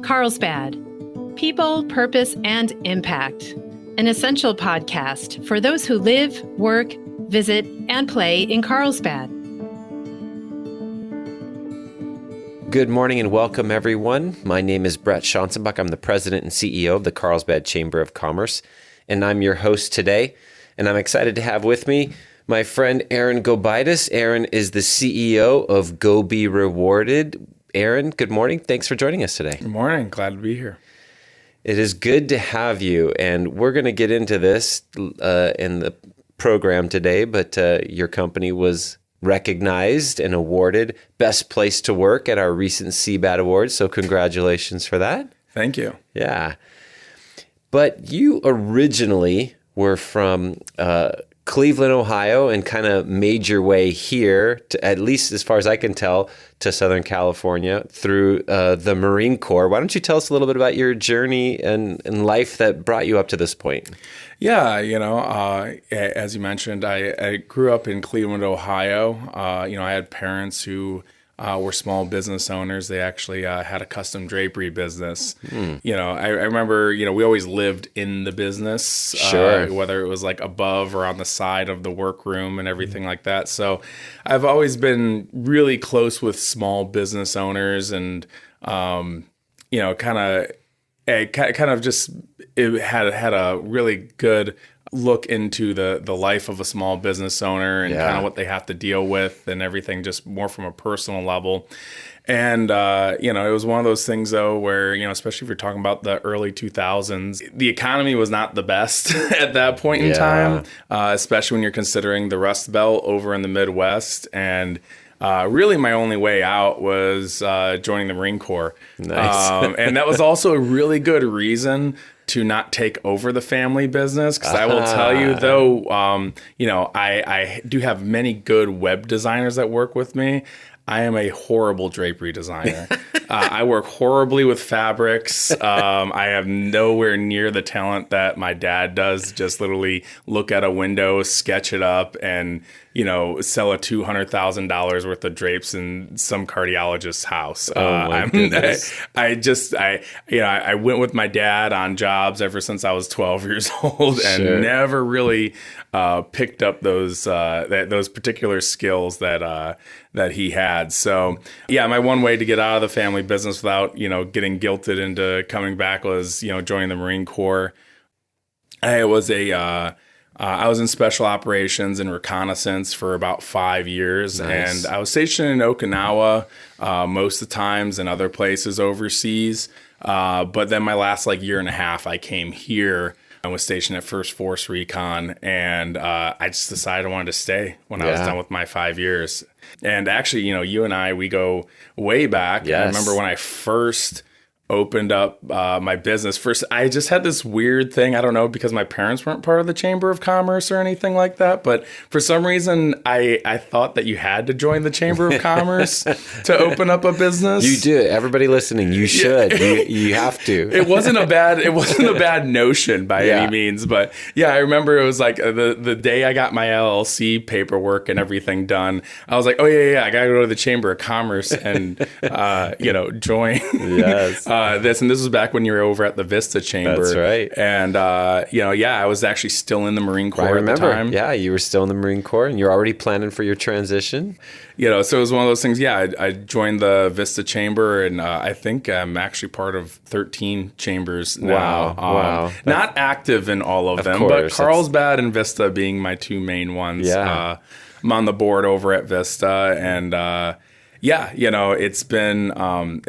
Carlsbad, People, Purpose, and Impact, an essential podcast for those who live, work, visit, and play in Carlsbad. Good morning and welcome, everyone. My name is Brett Schanzenbach. I'm the president and CEO of the Carlsbad Chamber of Commerce, and I'm your host today. And I'm excited to have with me my friend Aaron Gobidas. Aaron is the CEO of Go Be Rewarded. Aaron, good morning. Thanks for joining us today. Good morning. Glad to be here. It is good to have you, and we're going to get into this in the program today, but your company was recognized and awarded Best Place to Work at our recent CBAT Awards, so congratulations for that. Thank you. Yeah. But you originally were from Cleveland, Ohio, and kind of made your way here, to, at least as far as I can tell, to Southern California through the Marine Corps. Why don't you tell us a little bit about your journey and life that brought you up to this point? Yeah, as you mentioned, I grew up in Cleveland, Ohio. I had parents who were small business owners. They actually had a custom drapery business. I remember, we always lived in the business, sure. Whether it was like above or on the side of the workroom and everything like that. So I've always been really close with small business owners and, it had a really good look into the life of a small business owner and kind of what they have to deal with and everything, just more from a personal level. And, it was one of those things, though, where, especially if you're talking about the early 2000s, the economy was not the best at that point in time, especially when you're considering the Rust Belt over in the Midwest. And really, my only way out was joining the Marine Corps. Nice. And that was also a really good reason to not take over the family business. Because I will tell you, though, I do have many good web designers that work with me. I am a horrible drapery designer. I work horribly with fabrics. I have nowhere near the talent that my dad does. Just literally look at a window, sketch it up, and sell a $200,000 worth of drapes in some cardiologist's house. My goodness. I went with my dad on jobs ever since I was 12 years old, and never really picked up those particular skills that he had. So my one way to get out of the family business without getting guilted into coming back was joining the Marine Corps. I was in Special Operations and Reconnaissance for about 5 years. Nice. And I was stationed in Okinawa most of the times and other places overseas. But then my last year and a half, I came here. I was stationed at First Force Recon, and I just decided I wanted to stay when I was done with my 5 years. And actually, you and I, we go way back. Yes. I remember when I first opened up my business. First, I just had this weird thing. I don't know, because my parents weren't part of the Chamber of Commerce or anything like that. But for some reason, I thought that you had to join the Chamber of Commerce to open up a business. You do. Everybody listening, you should. You have to. It wasn't a bad notion by any means. But I remember it was like the day I got my LLC paperwork and everything done, I was like, I got to go to the Chamber of Commerce and, join. Yes. This was back when you were over at the Vista Chamber. That's right. And, I was actually still in the Marine Corps at the time. Yeah, you were still in the Marine Corps, and you're already planning for your transition. So it was one of those things. I joined the Vista Chamber, and I think I'm actually part of 13 chambers now. Wow. Not active in all of them, course, but Carlsbad and Vista being my two main ones. Yeah. I'm on the board over at Vista, and it's been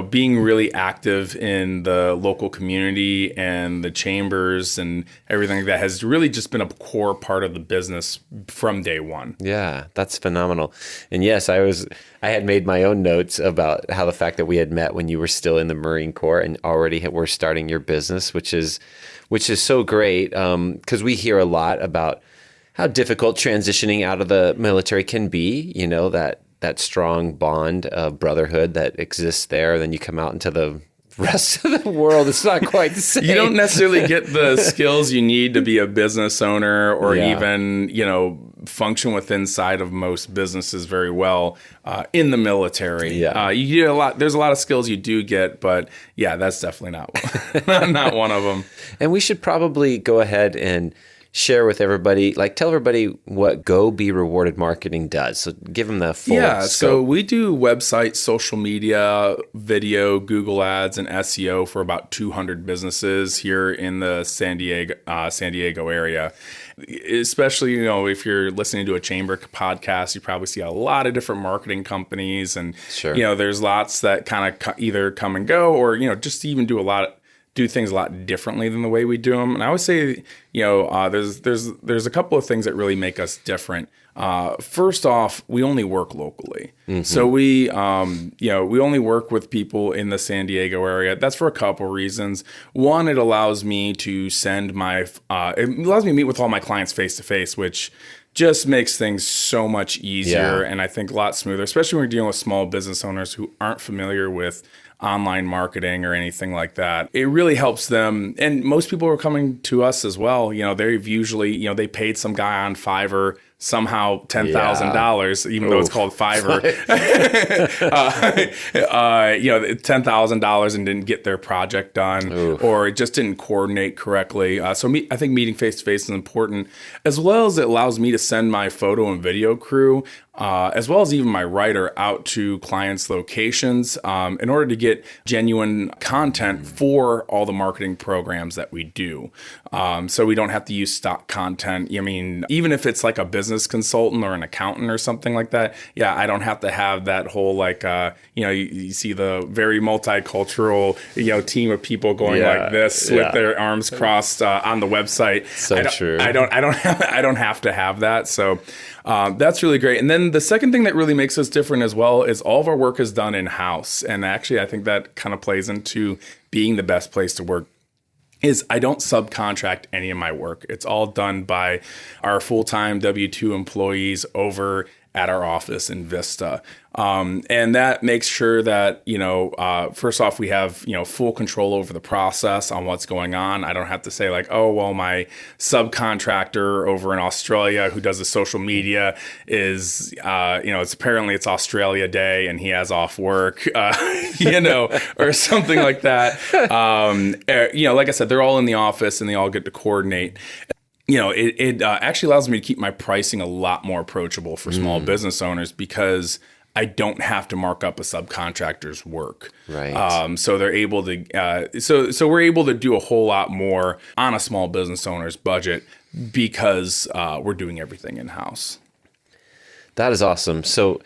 being really active in the local community and the chambers and everything like that has really just been a core part of the business from day one. Yeah, that's phenomenal. And yes, I had made my own notes about how the fact that we had met when you were still in the Marine Corps and already were starting your business, which is so great, because we hear a lot about how difficult transitioning out of the military can be, that strong bond of brotherhood that exists there. Then you come out into the rest of the world, it's not quite the same. You don't necessarily get the skills you need to be a business owner or even, function within inside of most businesses very well in the military. Yeah. You get a lot. There's a lot of skills you do get, but yeah, that's definitely not one of them. And we should probably go ahead and share with everybody, tell everybody what Go Be Rewarded Marketing does. So give them the full so scope. we do website, social media, video, Google Ads, and SEO for about 200 businesses here in the San Diego area. Especially, if you're listening to a chamber podcast, you probably see a lot of different marketing companies, and Sure. There's lots that kind of either come and go, or just even do things a lot differently than the way we do them. And I would say, there's a couple of things that really make us different. First off, we only work locally. Mm-hmm. So we only work with people in the San Diego area. That's for a couple reasons. One, it allows me to it allows me to meet with all my clients face to face, which just makes things so much easier and I think a lot smoother, especially when we're dealing with small business owners who aren't familiar with online marketing or anything like that. It really helps them. And most people are coming to us as well. They've usually, they paid some guy on Fiverr somehow $10,000, even though it's called Fiverr, $10,000 and didn't get their project done or it just didn't coordinate correctly. I think meeting face to face is important, as well as it allows me to send my photo and video crew, as well as even my writer, out to clients' locations in order to get genuine content for all the marketing programs that we do. So we don't have to use stock content. Even if it's like a business consultant or an accountant or something like that, I don't have to have that whole you see the very multicultural team of people going like this with their arms crossed on the website. So true. I don't have to have that. So that's really great. And then the second thing that really makes us different as well is all of our work is done in-house. And actually, I think that kind of plays into being the best place to work. Is I don't subcontract any of my work. It's all done by our full-time W-2 employees over at our office in Vista. And that makes sure that, first off, we have, full control over the process on what's going on. I don't have to say my subcontractor over in Australia who does the social media is, it's Australia Day and he has off work, or something like that. Like I said, they're all in the office and they all get to coordinate. It actually allows me to keep my pricing a lot more approachable for small business owners because I don't have to mark up a subcontractor's work. Right. So they're able to. So we're able to do a whole lot more on a small business owner's budget because we're doing everything in house. That is awesome. So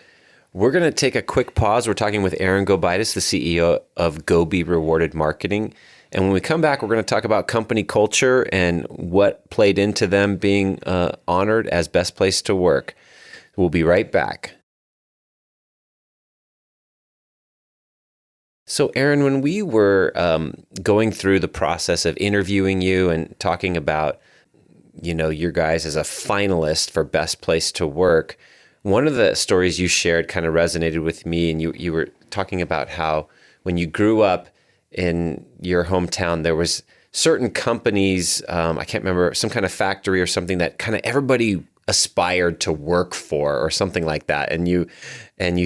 we're going to take a quick pause. We're talking with Aaron Gobidas, the CEO of Go Be Rewarded Marketing. And when we come back, we're going to talk about company culture and what played into them being honored as best place to work. We'll be right back. So, Aaron, when we were going through the process of interviewing you and talking about, your guys as a finalist for best place to work, one of the stories you shared kind of resonated with me. And you were talking about how when you grew up in your hometown, there was certain companies, I can't remember, some kind of factory or something that kind of everybody aspired to work for or something like that. And you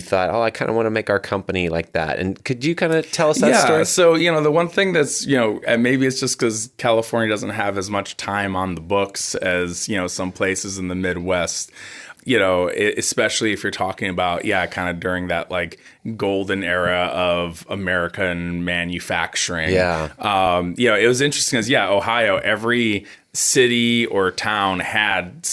thought, I kind of want to make our company like that. And could you kind of tell us that story? So, the one thing that's, and maybe it's just because California doesn't have as much time on the books as, some places in the Midwest. Especially if you're talking about, kind of during that golden era of American manufacturing. Yeah. It was interesting because, Ohio, every city or town had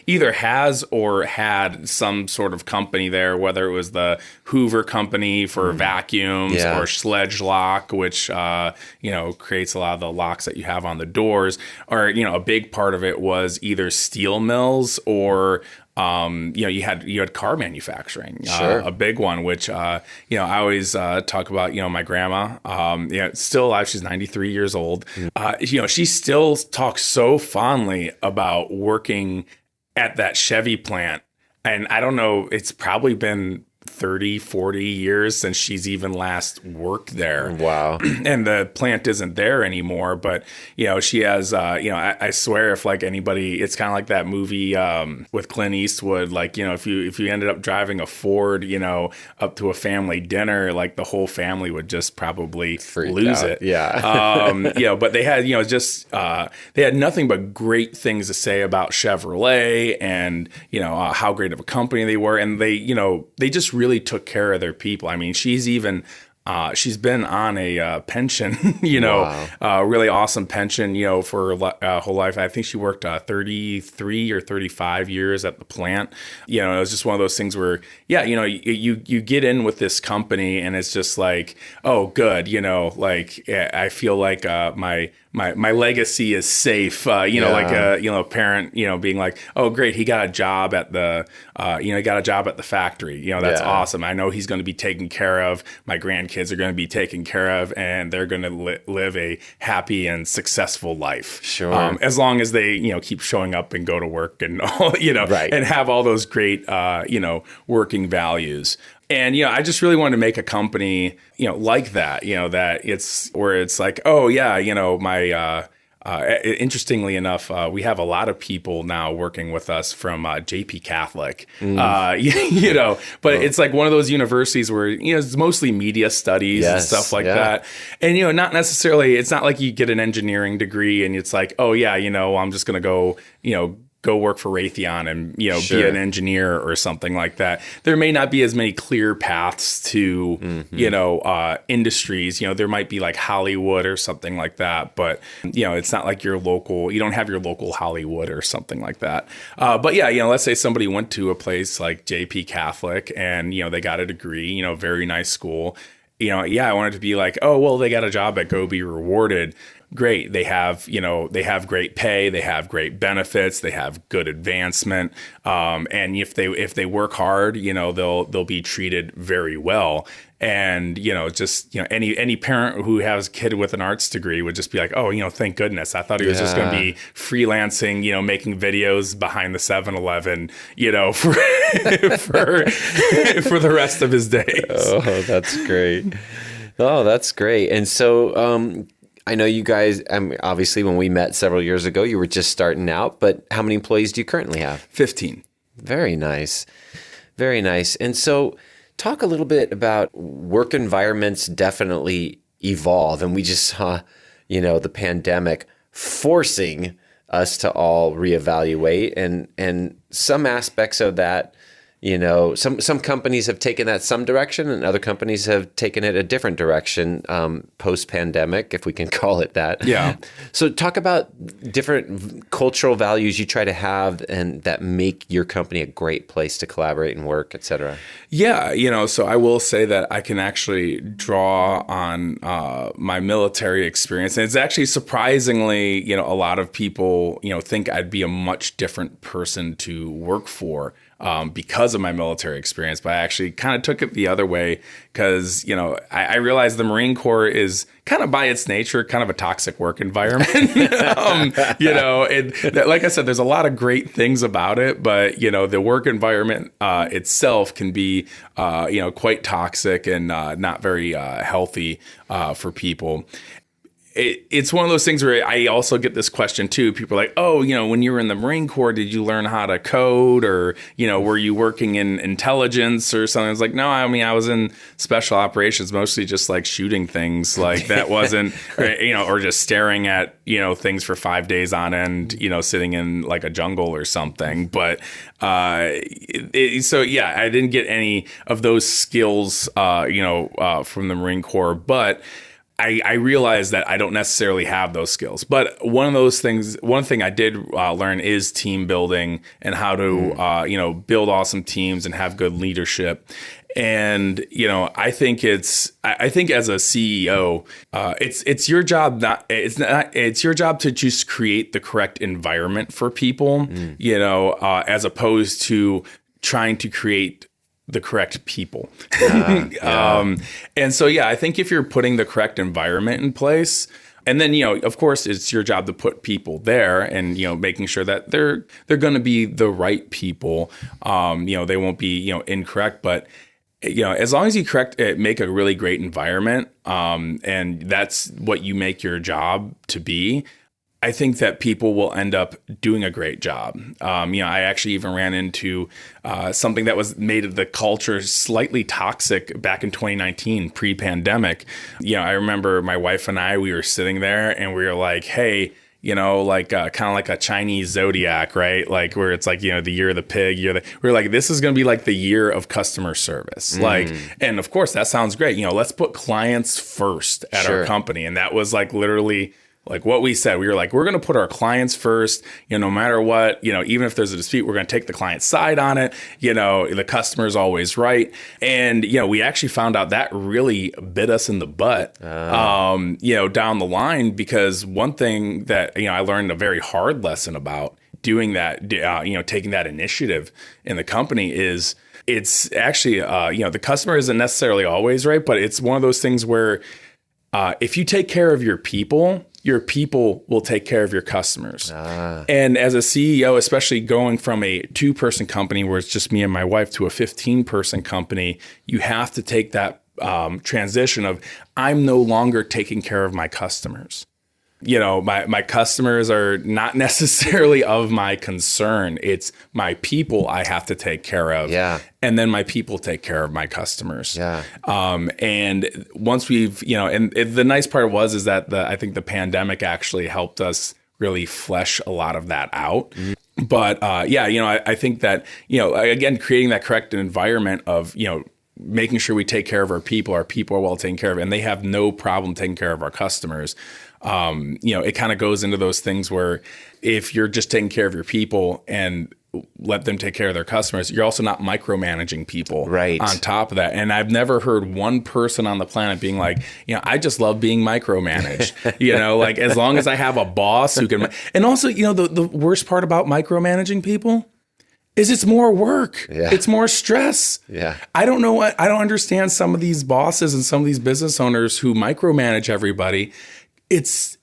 either has or had some sort of company there, whether it was the Hoover Company for vacuums or Sledge Lock, which, creates a lot of the locks that you have on the doors, or, a big part of it was either steel mills or you had car manufacturing, a big one, which, I always talk about, my grandma, still alive. She's 93 years old. She still talks so fondly about working at that Chevy plant. And I don't know, it's probably been 30, 40 years since she's even last worked there. Wow. And the plant isn't there anymore. But, she has, I swear if like anybody, it's kind of like that movie with Clint Eastwood, like, if you ended up driving a Ford, up to a family dinner, like the whole family would just probably lose it. Yeah. But they had, they had nothing but great things to say about Chevrolet and, how great of a company they were. And they just really took care of their people. I mean, she's been on a pension, really awesome pension, for her whole life. I think she worked 33 or 35 years at the plant. It was just one of those things where, you get in with this company and it's just like, oh, good, I feel like my legacy is safe. Like a parent, being like, oh, great, he got a job at the factory. That's awesome. I know he's going to be taken care of. My grandkids are going to be taken care of, and they're going to live a happy and successful life. Sure. As long as they, keep showing up and go to work and all, right. and have all those great, working values. And, I just really wanted to make a company, like that, that it's where it's like, oh, yeah, interestingly enough, we have a lot of people now working with us from JP Catholic, but it's like one of those universities where, it's mostly media studies and stuff like that. And, not necessarily, it's not like you get an engineering degree and it's like, oh, yeah, I'm just going to go work for Raytheon and, be an engineer or something like that. There may not be as many clear paths to, industries. There might be like Hollywood or something like that. But, it's not like you don't have your local Hollywood or something like that. But yeah, let's say somebody went to a place like JP Catholic and, they got a degree, very nice school. I wanted to be like, oh, well, they got a job at Go Be Rewarded. Great. They have great pay, they have great benefits, they have good advancement. And if they work hard, they'll be treated very well. And, any parent who has a kid with an arts degree would just be like, oh, thank goodness. I thought he was just going to be freelancing, making videos behind the 7-Eleven, for the rest of his days. Oh, that's great. Oh, that's great. And so, I know you guys, obviously when we met several years ago, you were just starting out, but how many employees do you currently have? 15. Very nice. Very nice. And so talk a little bit about work environments definitely evolve. And we just saw, the pandemic forcing us to all reevaluate and some aspects of that. Some companies have taken that some direction and other companies have taken it a different direction post-pandemic, if we can call it that. Yeah. So talk about different cultural values you try to have and that make your company a great place to collaborate and work, et cetera. Yeah, so I will say that I can actually draw on my military experience. And it's actually surprisingly, a lot of people, think I'd be a much different person to work for. Because of my military experience, but I actually kind of took it the other way because, I realized the Marine Corps is kind of by its nature, kind of a toxic work environment. Like I said, there's a lot of great things about it, but, the work environment itself can be, quite toxic and not very healthy for people. It's one of those things where I also get this question too. People are like, oh, when you were in the Marine Corps, did you learn how to code or, were you working in intelligence or something? It's like, no, I was in special operations, mostly just like shooting things like that wasn't, or just staring at, things for 5 days on end, sitting in like a jungle or something. But I didn't get any of those skills, from the Marine Corps, but I realized that I don't necessarily have those skills, but one thing I did learn is team building and how to, build awesome teams and have good leadership. And, I think as a CEO, it's your job, it's your job to just create the correct environment for people, as opposed to trying to create the correct people. And so, I think if you're putting the correct environment in place, and then, of course, it's your job to put people there and, making sure that they're going to be the right people. They won't be, incorrect, but as long as you make a really great environment, and that's what you make your job to be, I think that people will end up doing a great job. I actually even ran into something that was made the culture slightly toxic back in 2019, pre-pandemic. I remember my wife and we were sitting there and we were like, hey, kind of like a Chinese zodiac, right? Like where it's like, the year of the pig, we're like, this is going to be like the year of customer service. And of course that sounds great. Let's put clients first at our company. And that was like literally like what we said. We were like, we're going to put our clients first, no matter what, even if there's a dispute, we're going to take the client's side on it. The customer's always right. And, we actually found out that really bit us in the butt, down the line, because one thing that, I learned a very hard lesson about doing that, taking that initiative in the company is it's actually, the customer isn't necessarily always right, but it's one of those things where if you take care of your people will take care of your customers. And as a CEO, especially going from a 2-person company where it's just me and my wife to a 15-person company, you have to take that transition of I'm no longer taking care of my customers. My customers are not necessarily of my concern. It's my people I have to take care of. Yeah. And then my people take care of my customers. Yeah. And once we've, the nice part is that I think the pandemic actually helped us really flesh a lot of that out. Mm-hmm. But I think that, again, creating that correct environment of, making sure we take care of our people are well taken care of, and they have no problem taking care of our customers. It kind of goes into those things where if you're just taking care of your people and let them take care of their customers, you're also not micromanaging people on top of that. And I've never heard one person on the planet being like, I just love being micromanaged, like as long as I have a boss who can. And also, the worst part about micromanaging people is it's more work. Yeah. It's more stress. Yeah. I don't understand some of these bosses and some of these business owners who micromanage everybody. It's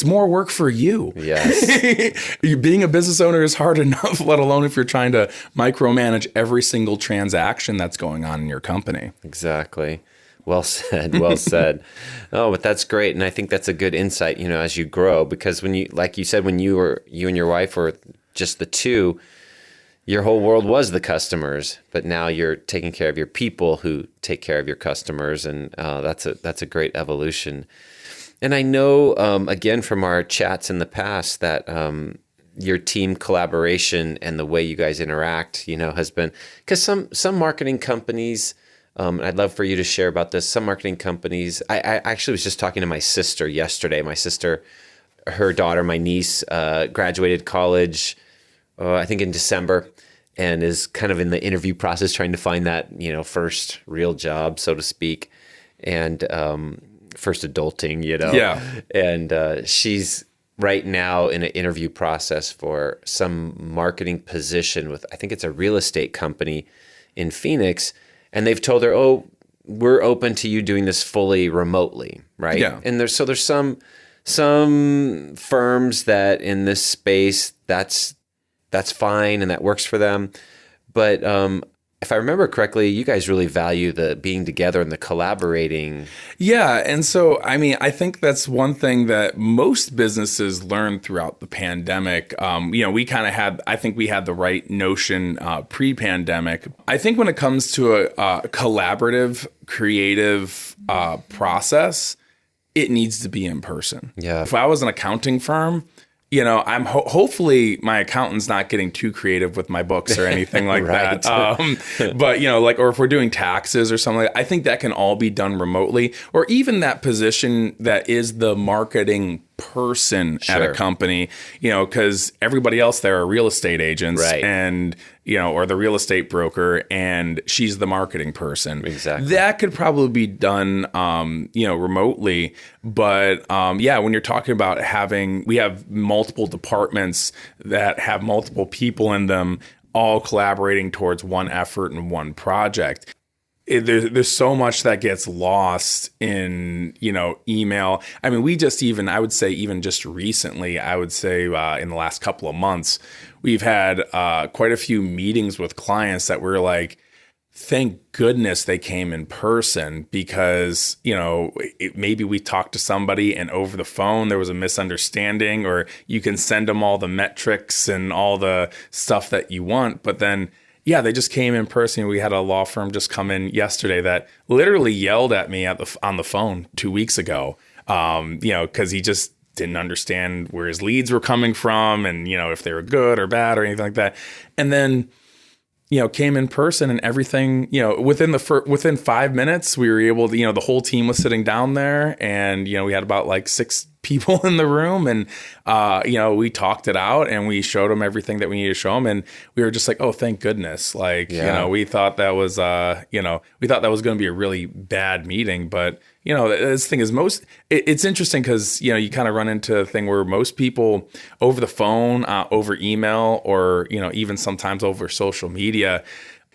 more work for you. Yes. Being a business owner is hard enough, let alone if you're trying to micromanage every single transaction that's going on in your company. Exactly. Well said. Well said. Oh, but that's great. And I think that's a good insight, as you grow, because when you and your wife were just the two, your whole world was the customers, but now you're taking care of your people who take care of your customers. And that's a great evolution. And I know, again, from our chats in the past that your team collaboration and the way you guys interact, has been, because some marketing companies, I'd love for you to share about this. Some marketing companies, I actually was just talking to my sister yesterday. My sister, her daughter, my niece, graduated college, I think in December, and is kind of in the interview process trying to find that, first real job, so to speak. And first adulting, Yeah. And she's right now in an interview process for some marketing position with, I think it's a real estate company in Phoenix. And they've told her, oh, we're open to you doing this fully remotely, right? Yeah. And there's some firms that in this space, that's fine and that works for them. But if I remember correctly, you guys really value the being together and the collaborating. Yeah. And so, I think that's one thing that most businesses learned throughout the pandemic. We kind of we had the right notion pre-pandemic. I think when it comes to a collaborative, creative process, it needs to be in person. Yeah. If I was an accounting firm, I'm hopefully my accountant's not getting too creative with my books or anything like that. But or if we're doing taxes or something, I think that can all be done remotely, or even that position that is the marketing person at a company, because everybody else there are real estate agents and, or the real estate broker, and she's the marketing person. Exactly. That could probably be done, remotely. But when you're talking about we have multiple departments that have multiple people in them, all collaborating towards one effort and one project. There's so much that gets lost in, email. I would say even just recently, in the last couple of months, we've had quite a few meetings with clients that we're like, thank goodness they came in person, because, maybe we talked to somebody and over the phone there was a misunderstanding, or you can send them all the metrics and all the stuff that you want. But then, they just came in person. We had a law firm just come in yesterday that literally yelled at me on the phone 2 weeks ago, because he just didn't understand where his leads were coming from and, if they were good or bad or anything like that. And then, came in person and everything, within 5 minutes, we were able to, the whole team was sitting down there, and, we had about like 6 people in the room, and, we talked it out and we showed them everything that we needed to show them. And we were just like, oh, thank goodness. Like, we thought that was, we thought that was going to be a really bad meeting, but this thing is it's interesting because, you kind of run into a thing where most people over the phone, over email, or, even sometimes over social media,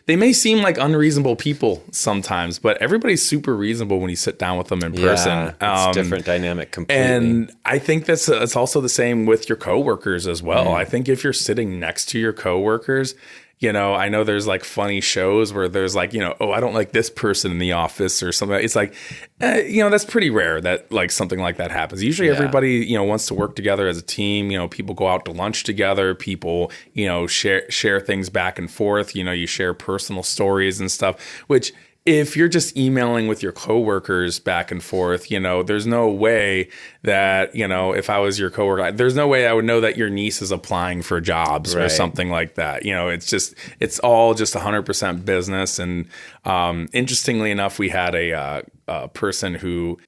they may seem like unreasonable people sometimes, but everybody's super reasonable when you sit down with them in person. It's different dynamic completely. And I think it's also the same with your coworkers as well. I think if you're sitting next to your coworkers, I know there's like funny shows where there's like, oh, I don't like this person in the office or something. It's like, that's pretty rare that like something like that happens. Usually everybody, wants to work together as a team. People go out to lunch together. People, share things back and forth. You share personal stories and stuff, which if you're just emailing with your coworkers back and forth, there's no way that, if I was your coworker, there's no way I would know that your niece is applying for jobs or something like that. It's all just 100% business. And interestingly enough, we had a person who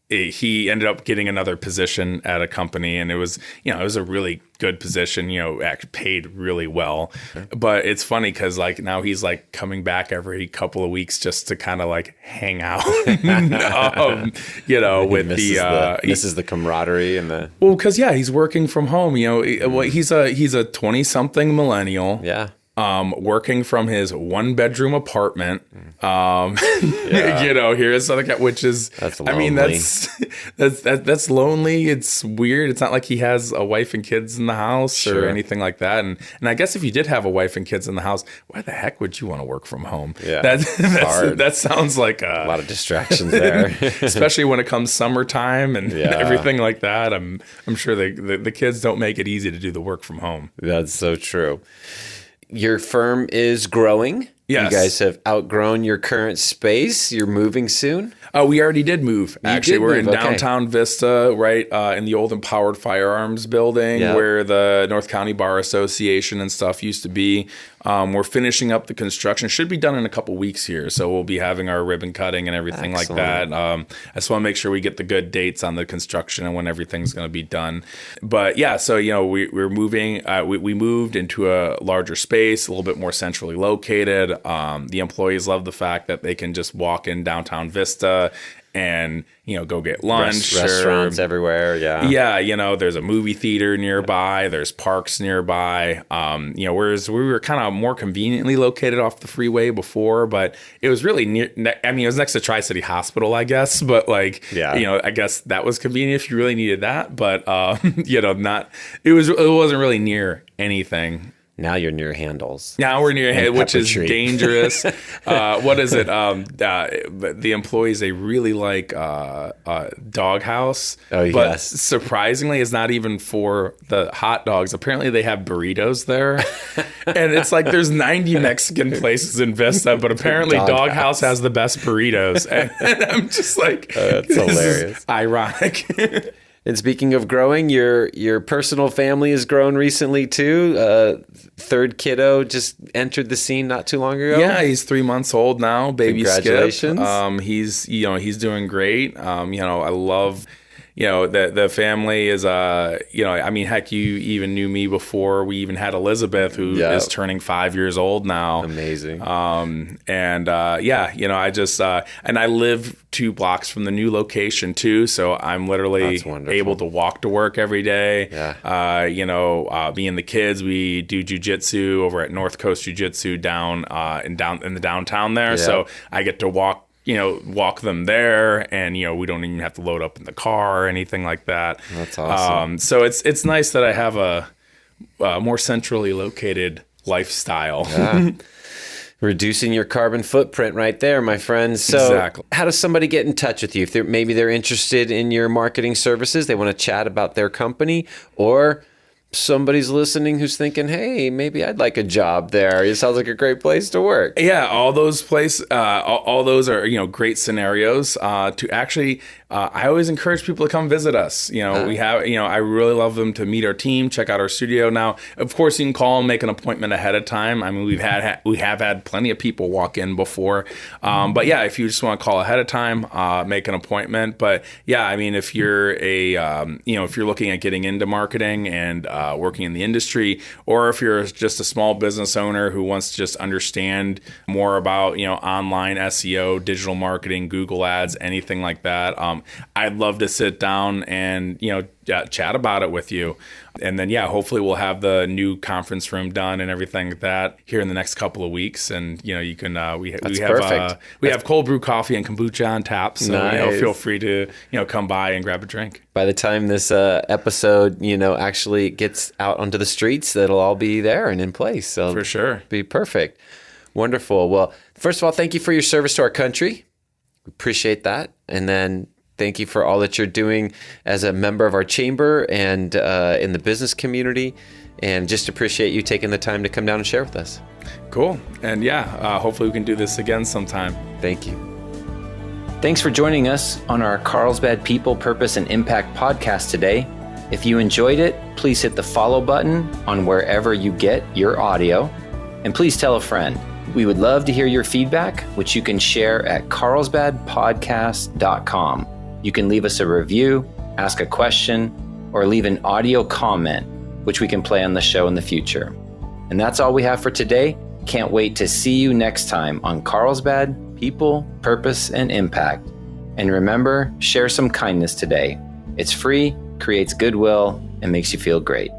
he ended up getting another position at a company, and it was a really good position, actually paid really well. Okay. But it's funny because like now he's like coming back every couple of weeks just to kind of like hang out, with misses the camaraderie and the because he's working from home. He's a 20-something millennial. Yeah. Working from his 1-bedroom apartment, here in Southern California, which is, that's lonely. that's lonely. It's weird. It's not like he has a wife and kids in the house or anything like that. And I guess if you did have a wife and kids in the house, why the heck would you want to work from home? Yeah, that sounds like a lot of distractions there, especially when it comes summertime and everything like that. I'm sure the kids don't make it easy to do the work from home. That's so true. Your firm is growing. Yes. You guys have outgrown your current space. You're moving soon? We already did move. Actually, we're in downtown Vista, right in the old Empowered Firearms building where the North County Bar Association and stuff used to be. We're finishing up the construction. Should be done in a couple weeks here. So we'll be having our ribbon cutting and everything like that. I just want to make sure we get the good dates on the construction and when everything's going to be done. But so, we're moving. We moved into a larger space, a little bit more centrally located. The employees love the fact that they can just walk in downtown Vista and, go get lunch. Restaurants everywhere, there's a movie theater nearby. There's parks nearby. Whereas we were kind of more conveniently located off the freeway before, but it was really near. It was next to Tri-City Hospital, I guess. But I guess that was convenient if you really needed that. But not. It wasn't really near anything. Now you're near handles. Now we're near handles, which is dangerous. What is it? The employees, they really like Doghouse. Oh, yes. But surprisingly, it's not even for the hot dogs. Apparently, they have burritos there. And it's like there's 90 Mexican places in Vista, but apparently Doghouse has the best burritos. And I'm just like, that's hilarious. Ironic. And speaking of growing, your personal family has grown recently too. Third kiddo just entered the scene not too long ago. Yeah, he's 3 months old now. Baby Congratulations. Skip. He's doing great. I love. The family is, heck, you even knew me before we even had Elizabeth, who is turning 5 years old now. Amazing. And I just, and I live 2 blocks from the new location too. So I'm literally able to walk to work every day. Yeah. Me and the kids, we do jujitsu over at North Coast Jiu-Jitsu down in the downtown there. Yeah. So I get to walk them there, and we don't even have to load up in the car or anything like that. That's awesome. So it's nice that I have a more centrally located lifestyle. Yeah. Reducing your carbon footprint right there, my friends. So Exactly. how does somebody get in touch with you? If maybe they're interested in your marketing services, they want to chat about their company, or somebody's listening who's thinking, hey, maybe I'd like a job there. It sounds like a great place to work. Yeah, all those all those are great scenarios to actually. I always encourage people to come visit us. We have I really love them to meet our team, check out our studio. Now, of course, you can call and make an appointment ahead of time. I mean, we have had plenty of people walk in before, but yeah, if you just want to call ahead of time, make an appointment. But yeah, I mean, if you're if you're looking at getting into marketing and working in the industry, or if you're just a small business owner who wants to just understand more about online SEO, digital marketing, Google ads, anything like that, I'd love to sit down and chat about it with you. And then hopefully we'll have the new conference room done and everything like that here in the next couple of weeks. And you can we have cold brew coffee and kombucha on tap, so nice. feel free to come by and grab a drink. By the time this episode actually gets out onto the streets, that'll all be there and in place. So for sure, be perfect. Wonderful. Well, first of all, thank you for your service to our country. We appreciate that. And then thank you for all that you're doing as a member of our chamber and in the business community. And just appreciate you taking the time to come down and share with us. Cool. And hopefully we can do this again sometime. Thank you. Thanks for joining us on our Carlsbad People, Purpose, and Impact podcast today. If you enjoyed it, please hit the follow button on wherever you get your audio. And please tell a friend. We would love to hear your feedback, which you can share at carlsbadpodcast.com. You can leave us a review, ask a question, or leave an audio comment, which we can play on the show in the future. And that's all we have for today. Can't wait to see you next time on Carlsbad People, Purpose, and Impact. And remember, share some kindness today. It's free, creates goodwill, and makes you feel great.